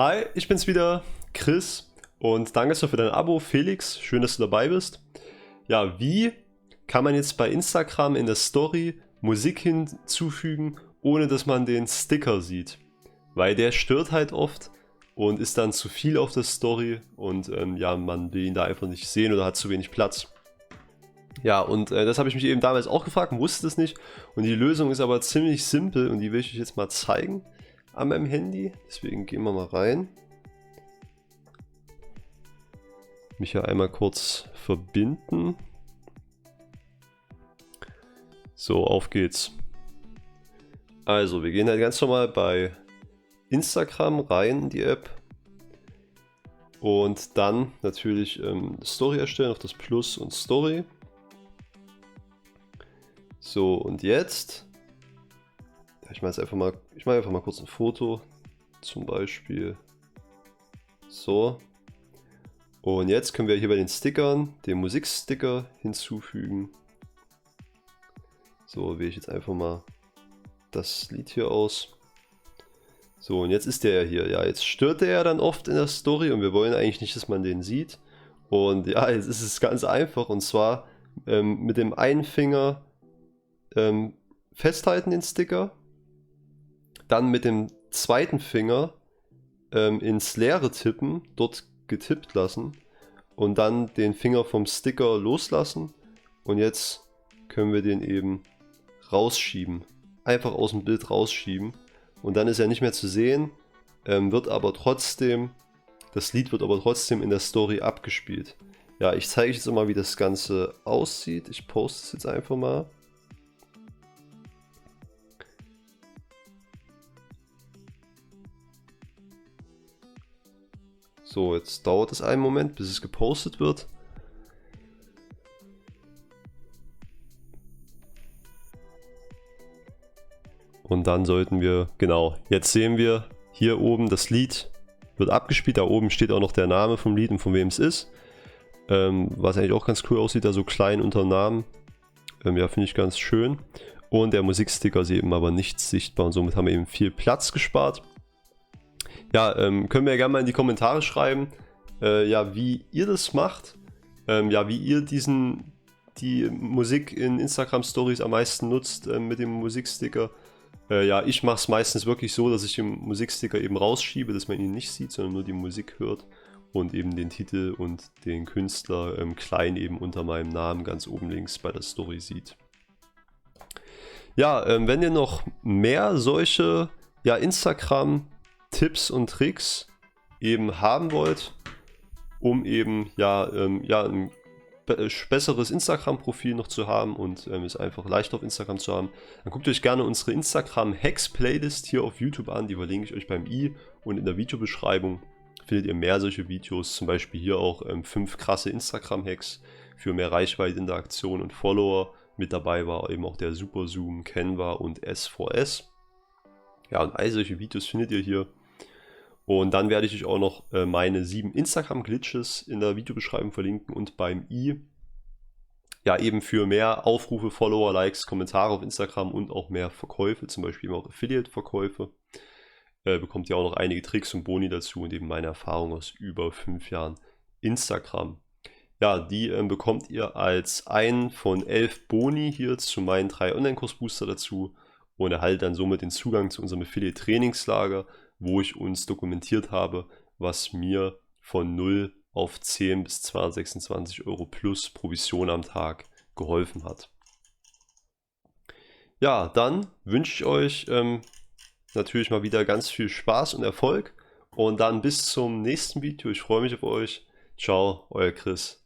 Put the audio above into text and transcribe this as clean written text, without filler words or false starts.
Hi, ich bin's wieder, Chris, und danke für dein Abo, Felix. Schön, dass du dabei bist. Ja, wie kann man jetzt bei Instagram in der Story Musik hinzufügen, ohne dass man den Sticker sieht? Weil der stört halt oft und ist dann zu viel auf der Story und ja, man will ihn da einfach nicht sehen oder hat zu wenig Platz. Ja, und das habe ich mich eben damals auch gefragt und wusste es nicht. Und die Lösung ist aber ziemlich simpel und die will ich euch jetzt mal zeigen an meinem Handy. Deswegen gehen wir mal rein. Mich hier einmal kurz verbinden. So, auf geht's. Also, wir gehen halt ganz normal bei Instagram rein in die App. Und dann natürlich Story erstellen auf das Plus und Story. So, und jetzt, ich mache einfach mal kurz ein Foto, zum Beispiel so. Und jetzt können wir hier bei den Stickern den Musiksticker hinzufügen. So, wähle ich jetzt einfach mal das Lied hier aus. So, und jetzt ist der hier. Ja, jetzt stört der ja dann oft in der Story und wir wollen eigentlich nicht, dass man den sieht. Und ja, jetzt ist es ganz einfach und zwar mit dem einen Finger festhalten den Sticker, dann mit dem zweiten Finger ins Leere tippen, dort getippt lassen und dann den Finger vom Sticker loslassen und jetzt können wir den eben rausschieben, einfach aus dem Bild rausschieben und dann ist er nicht mehr zu sehen, wird aber trotzdem, das Lied wird aber trotzdem in der Story abgespielt. Ja, ich zeige euch jetzt mal, wie das Ganze aussieht, ich poste es jetzt einfach mal. So, jetzt dauert es einen Moment, bis es gepostet wird. Und dann sollten wir, genau, jetzt sehen wir hier oben das Lied wird abgespielt. Da oben steht auch noch der Name vom Lied und von wem es ist. Was eigentlich auch ganz cool aussieht, da so klein unter Namen. Ja, finde ich ganz schön. Und der Musiksticker ist eben aber nicht sichtbar und somit haben wir eben viel Platz gespart. Ja, können wir ja gerne mal in die Kommentare schreiben, ja, wie ihr das macht, ja, wie ihr die Musik in Instagram Stories am meisten nutzt mit dem Musiksticker. Ja, ich mache es meistens wirklich so, dass ich den Musiksticker eben rausschiebe, dass man ihn nicht sieht, sondern nur die Musik hört und eben den Titel und den Künstler klein eben unter meinem Namen ganz oben links bei der Story sieht. Ja, wenn ihr noch mehr solche ja, Instagram Tipps und Tricks eben haben wollt, um eben ja, ja ein besseres Instagram-Profil noch zu haben und es einfach leicht auf Instagram zu haben, dann guckt euch gerne unsere Instagram-Hacks-Playlist hier auf YouTube an, die verlinke ich euch beim i und in der Videobeschreibung findet ihr mehr solche Videos, zum Beispiel hier auch 5 krasse Instagram-Hacks für mehr Reichweite, Interaktion und Follower. Mit dabei war eben auch der Super Zoom, Canva und S4S. Ja, und all solche Videos findet ihr hier. Und dann werde ich euch auch noch meine 7 Instagram-Glitches in der Videobeschreibung verlinken und beim i. Ja, eben für mehr Aufrufe, Follower, Likes, Kommentare auf Instagram und auch mehr Verkäufe, zum Beispiel auch Affiliate-Verkäufe. Bekommt ihr auch noch einige Tricks und Boni dazu und eben meine Erfahrung aus über 5 Jahren Instagram. Ja, die bekommt ihr als einen von 11 Boni hier zu meinen 3 Online-Kurs-Booster dazu und erhaltet dann somit den Zugang zu unserem Affiliate-Trainingslager, wo ich uns dokumentiert habe, was mir von 0 auf 10 bis 226 Euro plus Provision am Tag geholfen hat. Ja, dann wünsche ich euch natürlich mal wieder ganz viel Spaß und Erfolg und dann bis zum nächsten Video. Ich freue mich auf euch. Ciao, euer Chris.